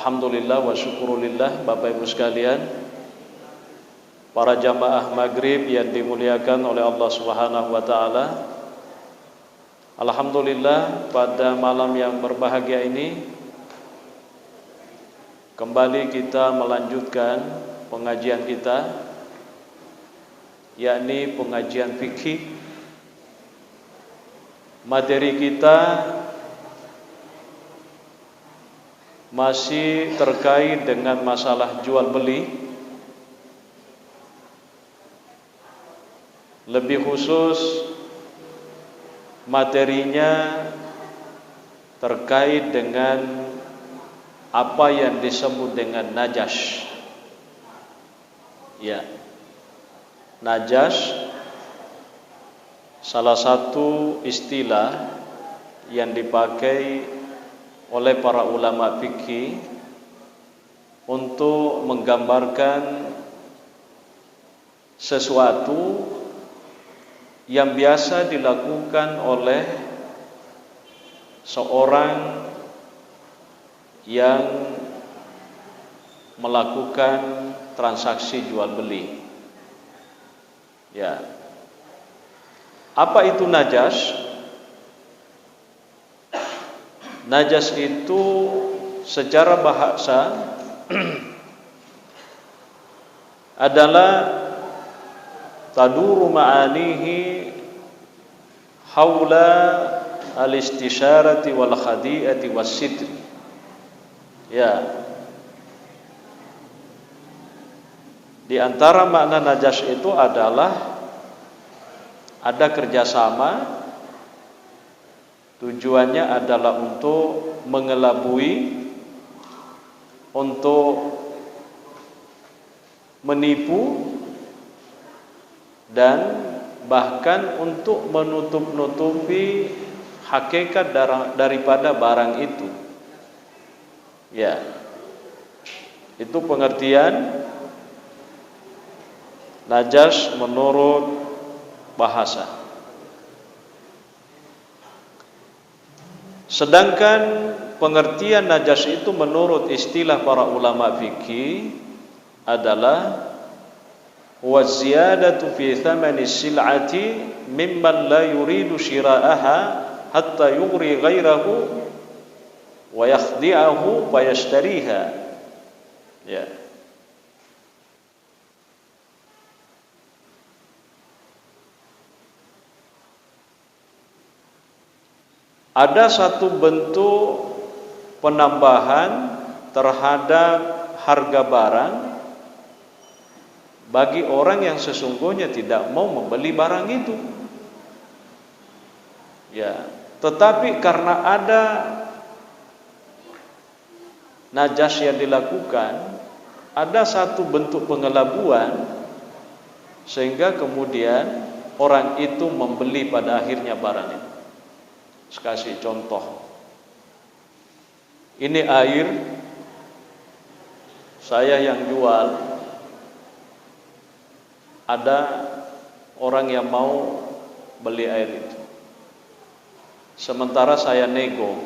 Alhamdulillah wa syukurillah, Bapak Ibu sekalian, para jamaah maghrib yang dimuliakan oleh Allah Subhanahu wa ta'ala. Alhamdulillah, pada malam yang berbahagia ini kembali kita melanjutkan pengajian kita, yakni pengajian fikih. Materi kita masih terkait dengan masalah jual beli, lebih khusus materinya terkait dengan apa yang disebut dengan najas. Ya, najas salah satu istilah yang dipakai oleh para ulama fikih untuk menggambarkan sesuatu yang biasa dilakukan oleh seorang yang melakukan transaksi jual beli. Ya. Apa itu najas? Najas itu secara bahasa adalah taduru ma'anihi haula al-istisyarati wal khadi'ati was sitri. Ya. Di antara makna najas itu adalah ada kerjasama. Tujuannya adalah untuk mengelabui, untuk menipu, dan bahkan untuk menutup-nutupi hakikat daripada barang itu. Ya, itu pengertian najas menurut bahasa. Sedangkan pengertian najas itu menurut istilah para ulama fikih adalah waziyadatu fi thamani sil'ati mimman la yuridu shira'aha hatta yughri ghairahu wa yakhdi'ahu fa yashtariha. Ya. Ada satu bentuk penambahan terhadap harga barang bagi orang yang sesungguhnya tidak mau membeli barang itu. Ya, tetapi karena ada najas yang dilakukan, ada satu bentuk pengelabuan sehingga kemudian orang itu membeli pada akhirnya barang itu. Kasih contoh, ini air, saya yang jual, ada orang yang mau beli air itu, sementara saya nego.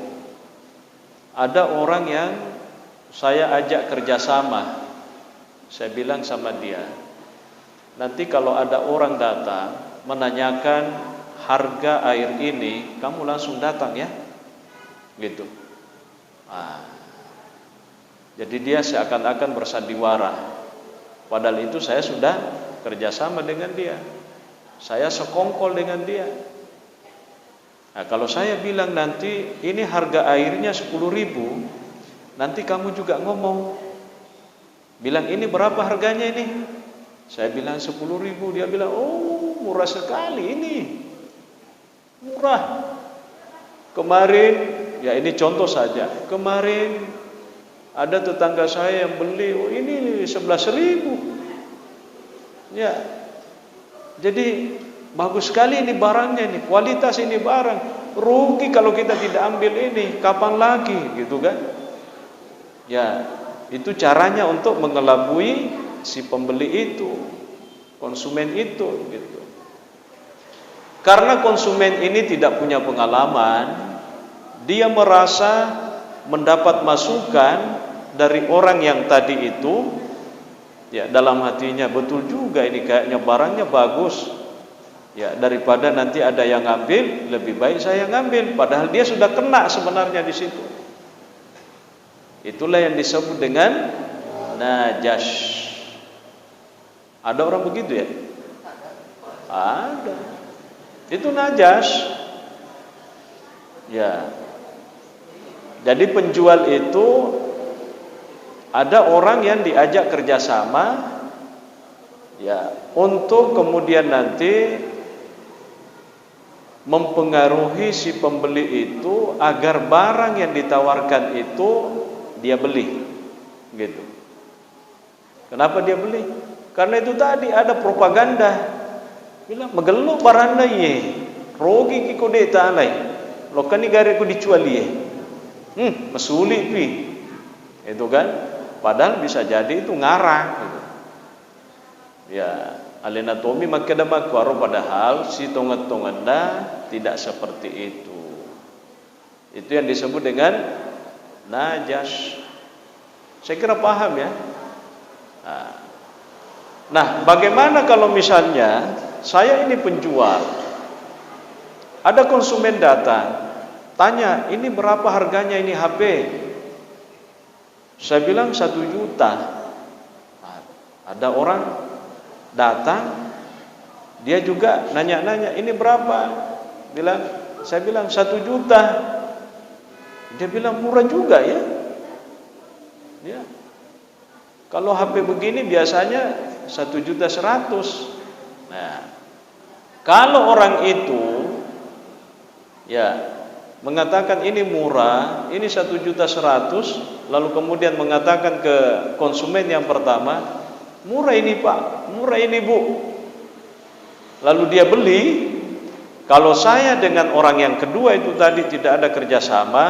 Ada orang yang saya ajak kerjasama, saya bilang sama dia, nanti kalau ada orang datang menanyakan harga air ini, kamu langsung datang ya, gitu. Jadi dia seakan-akan bersandiwara, padahal itu saya sudah kerjasama dengan dia, saya sekongkol dengan dia. Nah, kalau saya bilang nanti ini harga airnya 10.000, nanti kamu juga ngomong, bilang ini berapa harganya ini? Saya bilang 10.000, dia bilang oh murah sekali ini. Murah. Kemarin, ya ini contoh saja. Kemarin ada tetangga saya yang beli, oh ini 11.000. Ya. Jadi bagus sekali ini barangnya ini, kualitas ini barang. Rugi kalau kita tidak ambil ini, kapan lagi, gitu kan? Ya, itu caranya untuk mengelabui si pembeli itu, konsumen itu, gitu. Karena konsumen ini tidak punya pengalaman, dia merasa mendapat masukan dari orang yang tadi itu, ya dalam hatinya betul juga ini kayaknya barangnya bagus, ya daripada nanti ada yang ngambil, lebih baik saya ngambil, padahal dia sudah kena sebenarnya di situ. Itulah yang disebut dengan najas. Ada orang begitu ya? Ada. Itu najas. Ya. Jadi penjual itu ada orang yang diajak kerjasama, ya, untuk kemudian nanti mempengaruhi si pembeli itu agar barang yang ditawarkan itu dia beli, gitu. Kenapa dia beli? Karena itu tadi ada propaganda, bilang megelo baranda ye, rogi ki kode talai, lokani gare ku dijual ye, masuli pi, itu kan, padahal bisa jadi itu ngarang, gitu. Ya, alena tomi makada makwaro, padahal si tongat-tonganda tidak seperti itu. Itu yang disebut dengan najas. Saya kira paham ya. Nah, bagaimana kalau misalnya saya ini penjual, ada konsumen datang, tanya, ini berapa harganya ini HP? Saya bilang 1 juta. Ada orang datang, dia juga nanya-nanya, ini berapa? Saya bilang 1 juta. Dia bilang murah juga ya. Ya. Kalau HP begini biasanya 1.100.000. Nah, kalau orang itu ya mengatakan ini murah, ini 1.100.000, lalu kemudian mengatakan ke konsumen yang pertama, murah ini Pak, murah ini Bu, lalu dia beli. Kalau saya dengan orang yang kedua itu tadi tidak ada kerjasama,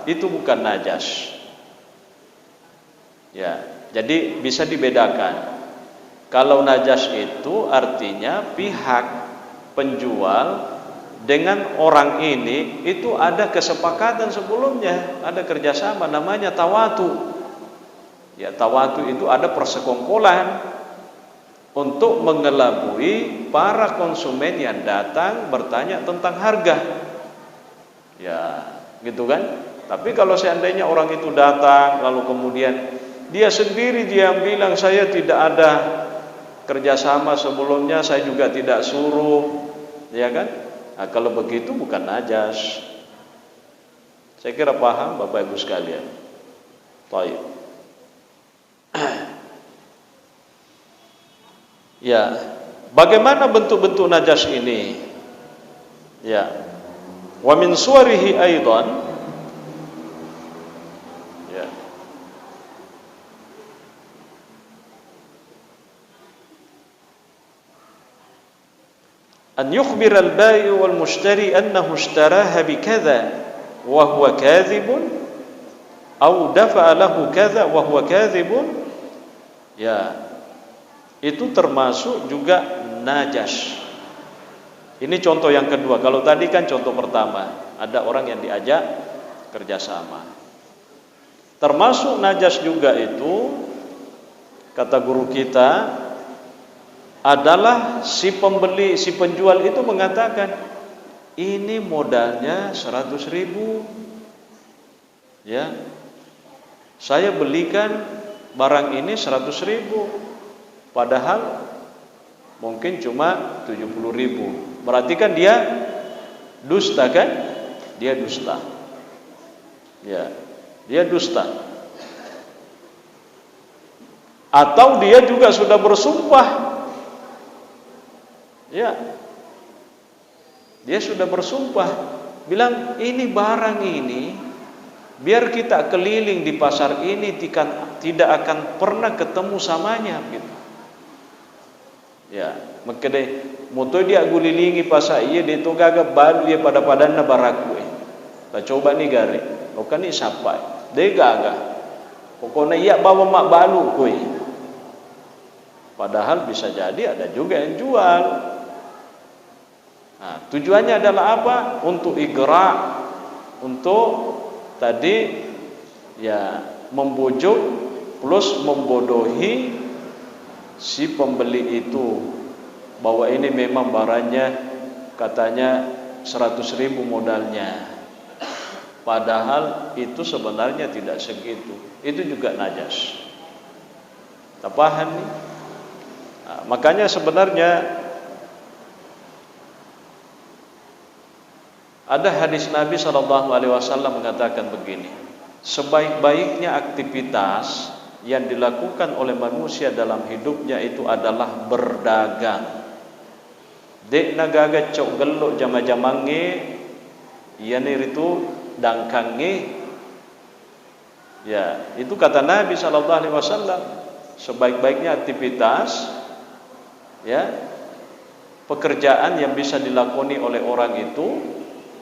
itu bukan najas. Ya, jadi bisa dibedakan. Kalau najas itu artinya pihak penjual dengan orang ini itu ada kesepakatan sebelumnya, ada kerjasama, namanya tawatu. Ya, tawatu itu ada persekongkolan untuk mengelabui para konsumen yang datang bertanya tentang harga. Ya, gitu kan? Tapi kalau seandainya orang itu datang lalu kemudian dia sendiri dia bilang saya tidak ada kerjasama sebelumnya, saya juga tidak suruh, ya kan? Nah, kalau begitu bukan najas. Saya kira paham Bapak Ibu sekalian. Baik. Ya, bagaimana bentuk-bentuk najas ini? Ya, wa min suwarihi aidan. Ya. An yukhbir al-bai' wal mushtari annahu ishtaraha bi kadza wa huwa kadhibun aw dafa'a lahu kadza wa huwa kadhibun. Ya, itu termasuk juga najas. Ini contoh yang kedua. Kalau tadi kan contoh pertama, ada orang yang diajak kerjasama. Termasuk najas juga itu, kata guru kita, adalah si pembeli, si penjual itu mengatakan, ini modalnya 100.000, ya, saya belikan barang ini 100.000. Padahal mungkin cuma 70.000. Berarti kan dia dusta kan? Dia dusta. Ya, dia dusta. Atau dia juga sudah bersumpah. Ya. Dia sudah bersumpah, bilang ini barang ini biar kita keliling di pasar ini tidak akan pernah ketemu samanya gitu. Ya, makanya moto dia gulilingi pasar iya dia tu gagap baru dia pada padanna baraku. Tak coba ni gari, lo kan ni sampai. Dia gagah. Pokoknya iya bawa mak balu koi. Padahal bisa jadi ada juga yang jual. Nah, tujuannya adalah apa? Untuk igra, untuk tadi ya membujuk plus membodohi si pembeli itu bahwa ini memang barangnya katanya 100.000 modalnya, padahal itu sebenarnya tidak segitu. Itu juga najas. Tak paham nih? Nah, makanya sebenarnya ada hadis Nabi SAW mengatakan begini, sebaik-baiknya aktivitas yang dilakukan oleh manusia dalam hidupnya itu adalah berdagang. Dek nagaga cok gelok jama-jamange, yani itu dangkange. Ya, itu kata Nabi SAW, sebaik-baiknya aktivitas, ya, pekerjaan yang bisa dilakoni oleh orang itu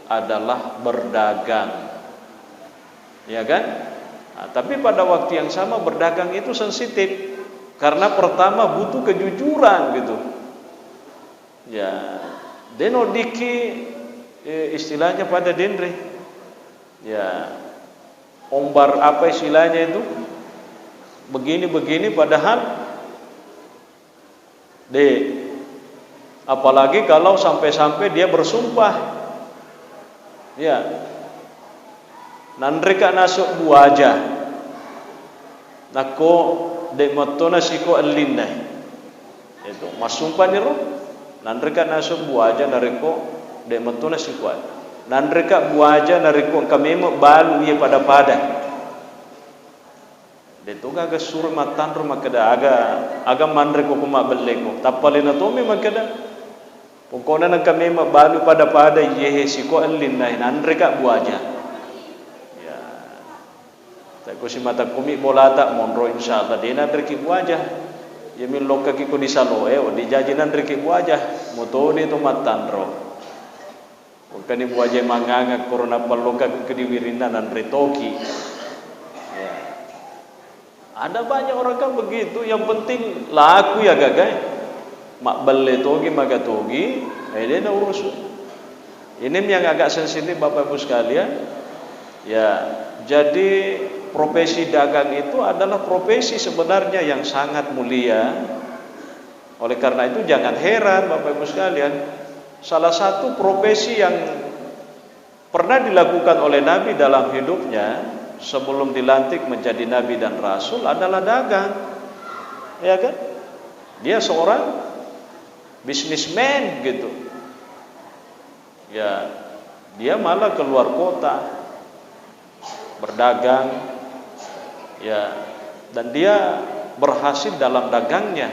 adalah berdagang, ya kan? Nah, tapi pada waktu yang sama berdagang itu sensitif, karena pertama butuh kejujuran gitu. Ya, denodiki istilahnya pada denre. Ya, ombar apa istilahnya itu? Begini-begini padahal apalagi kalau sampai-sampai dia bersumpah. Ya, nandrika nasuk buaja, nako dek matona siko alinna, itu masumpah niru, nandrika nasuk buaja nariko dek matona siko, nandrika buaja nariko kami mau balu ye pada, detu gaga sur matan rumah kada aga mandriko kuma beleko, tapalina tomi makada. Pokoknya nak kami balu pada yehe siko alinna nandrika buaja. Ya, tak kusi mata kumi bola tak monro insyaallah dia nandriki buaja. Yamin loka kiko di salo di jajinan nandriki buaja. Motoni to matandro. Bukan buaja manganga corona paloka ke diwirina nandretoki. Ya. Ada banyak orang kan begitu, yang penting laku ya gagai. Mak beli togi magatogi, ini na urus. Ini yang agak sensitif Bapak Ibu sekalian. Ya, jadi profesi dagang itu adalah profesi sebenarnya yang sangat mulia. Oleh karena itu jangan heran Bapak Ibu sekalian, salah satu profesi yang pernah dilakukan oleh Nabi dalam hidupnya sebelum dilantik menjadi Nabi dan Rasul adalah dagang. Ya kan? Dia seorang bisnismen gitu. Ya, dia malah keluar kota berdagang. Ya, dan dia berhasil dalam dagangnya.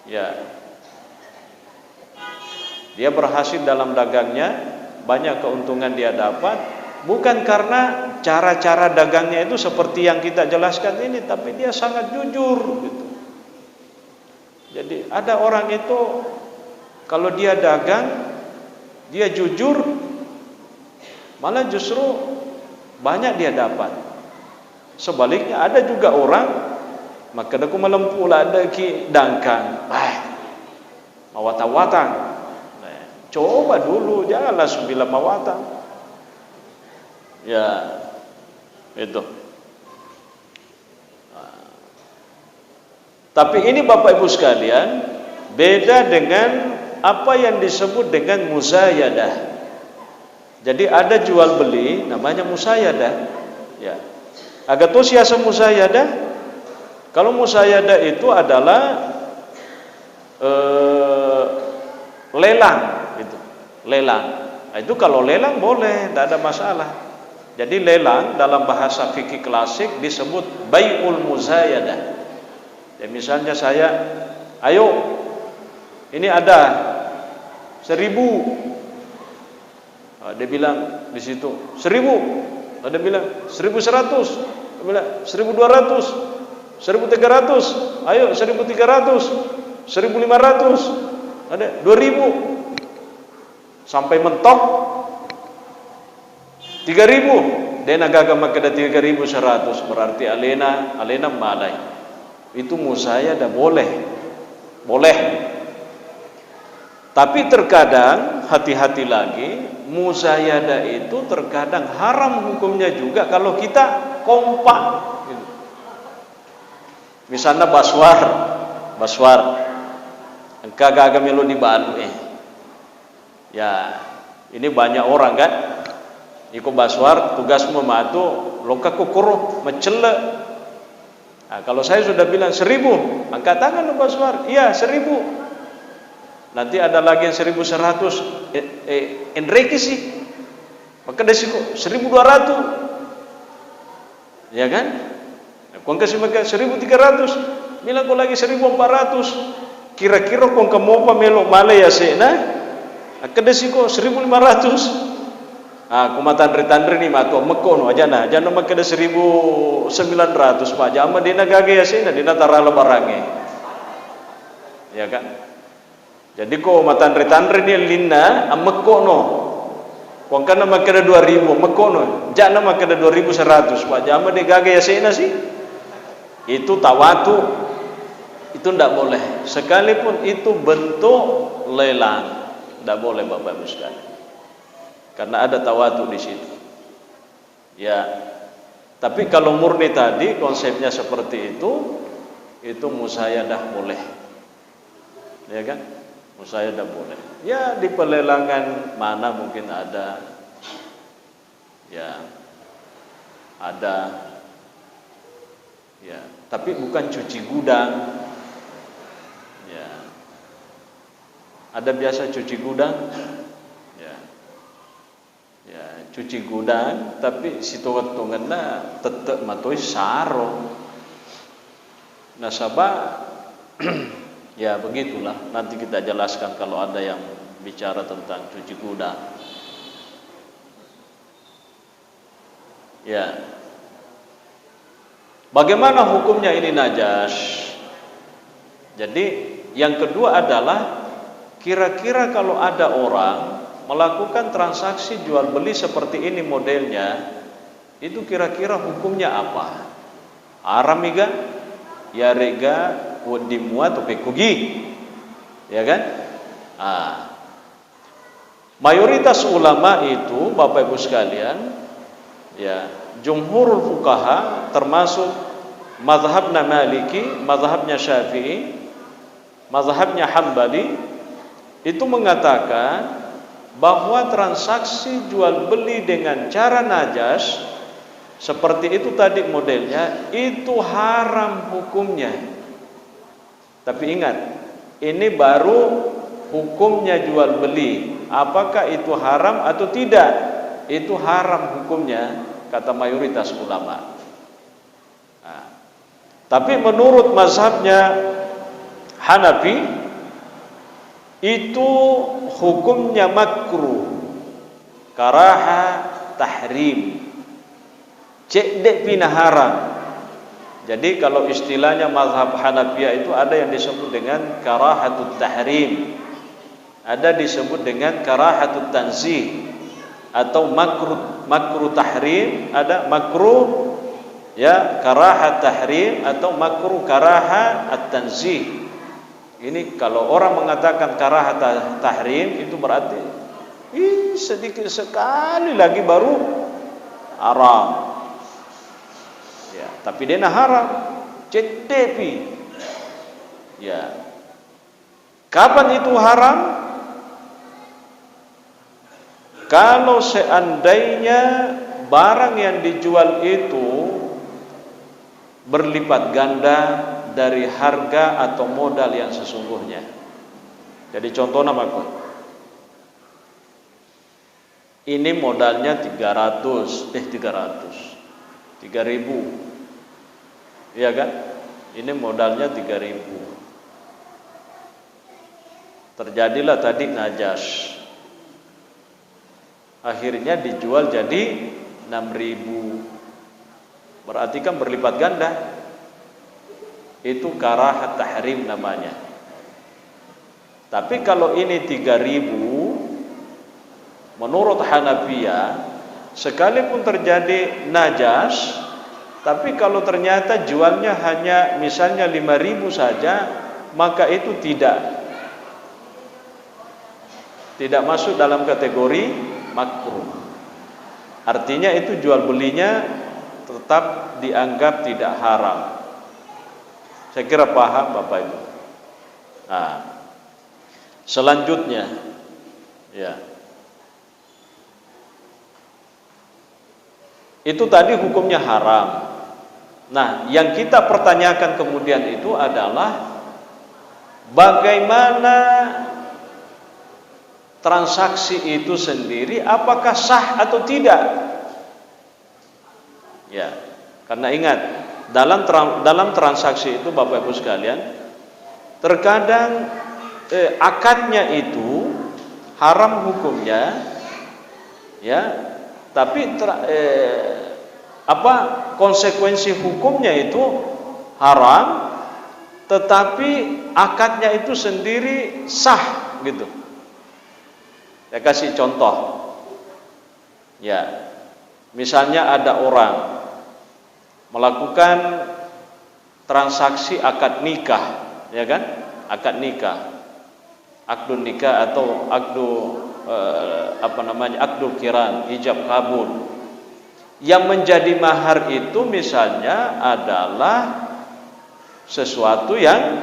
Ya. Dia berhasil dalam dagangnya, banyak keuntungan dia dapat, bukan karena cara-cara dagangnya itu seperti yang kita jelaskan ini, tapi dia sangat jujur gitu. Jadi ada orang itu kalau dia dagang, dia jujur, malah justru banyak dia dapat. Sebaliknya ada juga orang, maka aku melempu lah ada ki dangkang, mawata-watang. Coba dulu, janganlah sembilan mawatang. Ya, itu. Tapi ini Bapak Ibu sekalian, beda dengan apa yang disebut dengan muzayadah. Jadi ada jual beli namanya muzayadah. Ya. Agak tahu siasa muzayadah? Kalau muzayadah itu adalah lelang, gitu. Lelang. Nah, itu kalau lelang boleh, tidak ada masalah. Jadi lelang dalam bahasa fikih klasik disebut bai'ul muzayadah. Ya, misalnya saya, ayo, ini ada 1.000. Dia bilang di situ 1.000. Ada bilang 1.100. Dia bilang 1.200, 1.300. Ayo 1.300, 1.500. Ada 2.000. Sampai mentok 3.000. Dia nagaga makada 3.100, berarti alena malai. Itu muzayadah boleh. Tapi terkadang hati-hati lagi, muzayadah itu terkadang haram hukumnya juga kalau kita kompak gitu. Misalnya Baswar kagak melu di Balu ya ini banyak orang kan iko Baswar tugas mematu loka kukuru mencela. Nah, kalau saya sudah bilang 1000 angkat tangan lo Baswar, iya 1000. Nanti ada lagi yang 1100 Enrique sih maka desiko 1200 ya kan. Kau kasih mereka 1300 bilang kau lagi 1400 kira-kira kau kamu apa melok male ya sih nah desiko 1500. Aku tandri ni matu mekono aja nah jangan make 1900 Pak jama dina gage ya sih dina tarala barange ya kan. Jadi ko tandri ni lina mekono kau kana make 2000 mekono jangan make 2100 Pak jama di gage ya sih sih itu tawatu itu ndak boleh sekalipun itu bentuk lelang ndak boleh Bapak Ibu sekalian. Karena ada tawatu di situ. Ya. Tapi kalau murni tadi konsepnya seperti itu musyayadah boleh. Ya kan? Musyayadah boleh. Ya di pelelangan mana mungkin ada. Ya. Ada. Ya, tapi bukan cuci gudang. Ya. Ada biasa cuci gudang? Ya, cuci gudang tapi situwatunganna tetep matoi sarong. Nasabah ya begitulah nanti kita jelaskan kalau ada yang bicara tentang cuci gudang. Ya. Bagaimana hukumnya ini najas? Jadi yang kedua adalah kira-kira kalau ada orang melakukan transaksi jual beli seperti ini modelnya, itu kira-kira hukumnya apa? Haram iga? Ya rega dimuat pekugi, ya kan? Mayoritas ulama itu Bapak Ibu sekalian, ya jumhurul fuqaha termasuk mazhabnya Maliki, mazhabnya Syafi'i, mazhabnya Hambali itu mengatakan bahwa transaksi jual beli dengan cara najas seperti itu tadi modelnya itu haram hukumnya. Tapi ingat, ini baru hukumnya jual beli. Apakah itu haram atau tidak? Itu haram hukumnya kata mayoritas ulama. Tapi menurut mazhabnya Hanafi itu hukumnya makruh, karaha tahrim, cek dek pina haram. Jadi kalau istilahnya mazhab Hanafiyah itu ada yang disebut dengan karahatut tahrim, ada disebut dengan karahatut tanzih atau makruh tahrim, ada makruh ya karahat tahrim atau makruh karaha at-tanzih. Ini kalau orang mengatakan karahat tahrim itu berarti sedikit sekali lagi baru haram. Ya, tapi dia haram. Cetepi. Ya. Kapan itu haram? Kalau seandainya barang yang dijual itu berlipat ganda dari harga atau modal yang sesungguhnya. Jadi contohnya apa? Ini modalnya 300. 3.000. Iya kan? Ini modalnya 3.000. Terjadilah tadi najas. Akhirnya dijual jadi 6.000. Berarti kan berlipat ganda. Itu karahat tahrim namanya. Tapi kalau ini 3.000 menurut Hanafiyah sekalipun terjadi najas, tapi kalau ternyata jualnya hanya misalnya 5.000 saja, maka itu tidak masuk dalam kategori makruh. Artinya itu jual belinya tetap dianggap tidak haram. Saya kira paham Bapak Ibu. Nah, selanjutnya ya. Itu tadi hukumnya haram. Nah, yang kita pertanyakan kemudian itu adalah bagaimana transaksi itu sendiri, apakah sah atau tidak? Ya, karena ingat dalam transaksi itu Bapak Ibu sekalian, terkadang akadnya itu haram hukumnya, ya. Tapi konsekuensi hukumnya itu haram, tetapi akadnya itu sendiri sah gitu. Saya kasih contoh. Ya. Misalnya ada orang melakukan transaksi akad nikah, ya kan? Akad nikah. Akdun nikah atau akdul kiran, ijab kabul. Yang menjadi mahar itu misalnya adalah sesuatu yang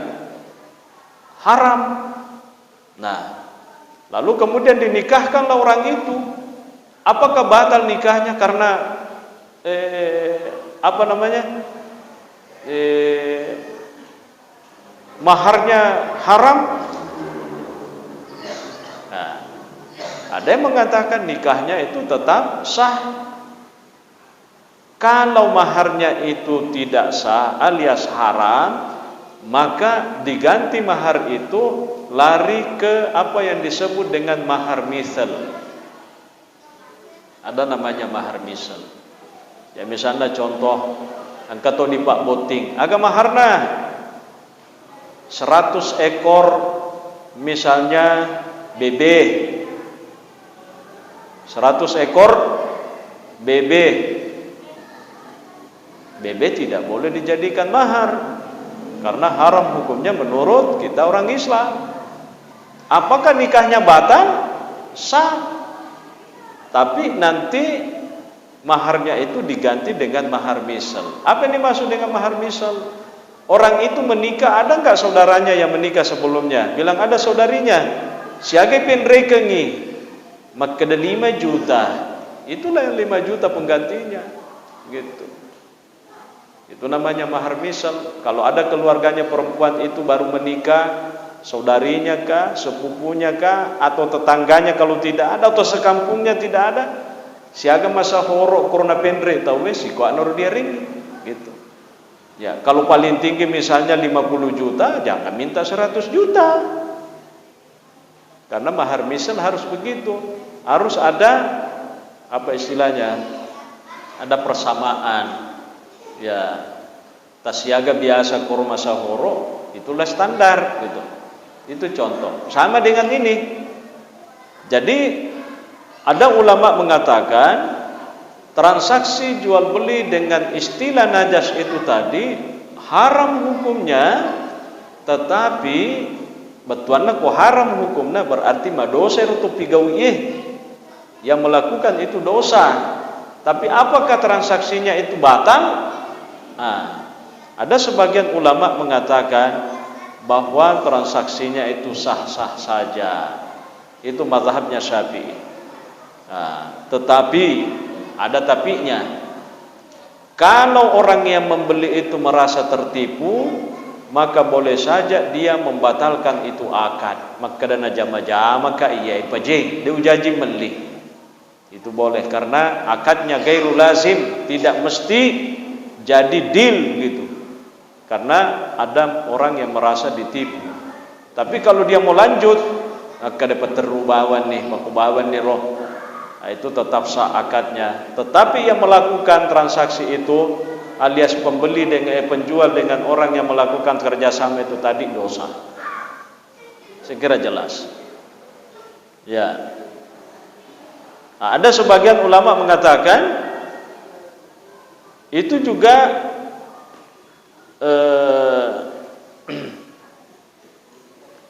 haram. Nah, lalu kemudian dinikahkanlah orang itu. Apakah batal nikahnya karena maharnya haram? Nah, ada yang mengatakan nikahnya itu tetap sah. Kalau maharnya itu tidak sah alias haram, maka diganti mahar itu lari ke apa yang disebut dengan mahar misal. Ada namanya mahar misal. Ya misalnya contoh angkat di Pak Boting, aga maharna 100 ekor misalnya bebe, 100 ekor bebe. Bebe tidak boleh dijadikan mahar karena haram hukumnya menurut kita orang Islam. Apakah nikahnya batal? Sah. Tapi nanti maharnya itu diganti dengan mahar misal. Apa yang dimaksud dengan mahar misal? Orang itu menikah, ada enggak saudaranya yang menikah sebelumnya? Bilang ada saudarinya. Siagai penrekengi, maka ada 5 juta. Itulah yang 5 juta penggantinya. Gitu. Itu namanya mahar misal. Kalau ada keluarganya perempuan itu baru menikah, saudarinya kah, sepupunya kah, atau tetangganya kalau tidak ada, atau sekampungnya tidak ada, siaga masa horok korona pendre tahu si ko anor dia ring gitu. Ya, kalau paling tinggi misalnya 50 juta, jangan minta 100 juta. Karena mahar misal harus begitu. Harus ada apa istilahnya? Ada persamaan. Ya, tasiaga biasa kurma sahoro itulah standar gitu. Itu contoh. Sama dengan ini. Jadi ada ulama mengatakan transaksi jual beli dengan istilah najas itu tadi haram hukumnya, tetapi betuanna ko haram hukumnya berarti madosa untuk pigawiyeh yang melakukan itu dosa. Tapi apakah transaksinya itu batal? Nah, ada sebagian ulama mengatakan bahwa transaksinya itu sah-sah saja. Itu mazhabnya Syafi'i. Nah, tetapi ada tapinya. Kalau orang yang membeli itu merasa tertipu, maka boleh saja dia membatalkan itu akad. Maka dana jama-jama ka iya ipajeng, dia ujaji meli. Itu boleh karena akadnya gairu lazim, tidak mesti jadi deal gitu. Karena ada orang yang merasa ditipu. Tapi kalau dia mau lanjut, maka dapat terubawan nih, makubawan nih roh. Nah, itu tetap sah akadnya. Tetapi yang melakukan transaksi itu alias pembeli dengan penjual dengan orang yang melakukan kerjasama itu tadi dosa. Saya kira jelas. Ya. Nah, ada sebagian ulama mengatakan itu juga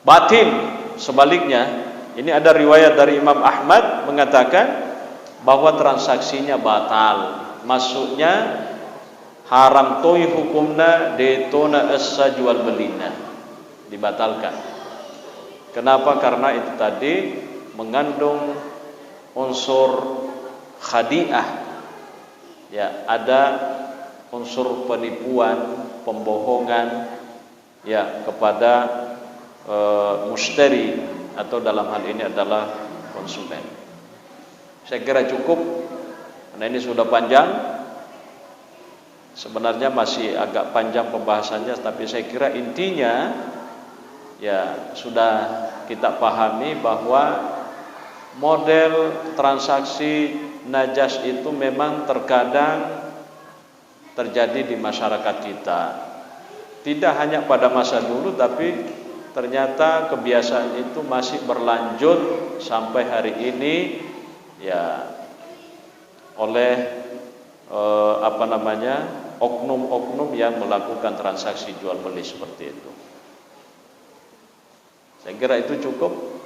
batil. Sebaliknya, ini ada riwayat dari Imam Ahmad mengatakan bahwa transaksinya batal. Maksudnya haram toy hukumna detona essa jual belina, dibatalkan. Kenapa? Karena itu tadi mengandung unsur khadi'ah, ya, ada unsur penipuan, pembohongan, ya, kepada musteri, atau dalam hal ini adalah konsumen. Saya kira cukup, karena ini sudah panjang. Sebenarnya masih agak panjang pembahasannya, tapi saya kira intinya ya sudah kita pahami bahwa model transaksi najas itu memang terkadang terjadi di masyarakat kita. Tidak hanya pada masa dulu, tapi ternyata kebiasaan itu masih berlanjut sampai hari ini, ya, oleh oknum-oknum yang melakukan transaksi jual beli seperti itu. Saya kira itu cukup.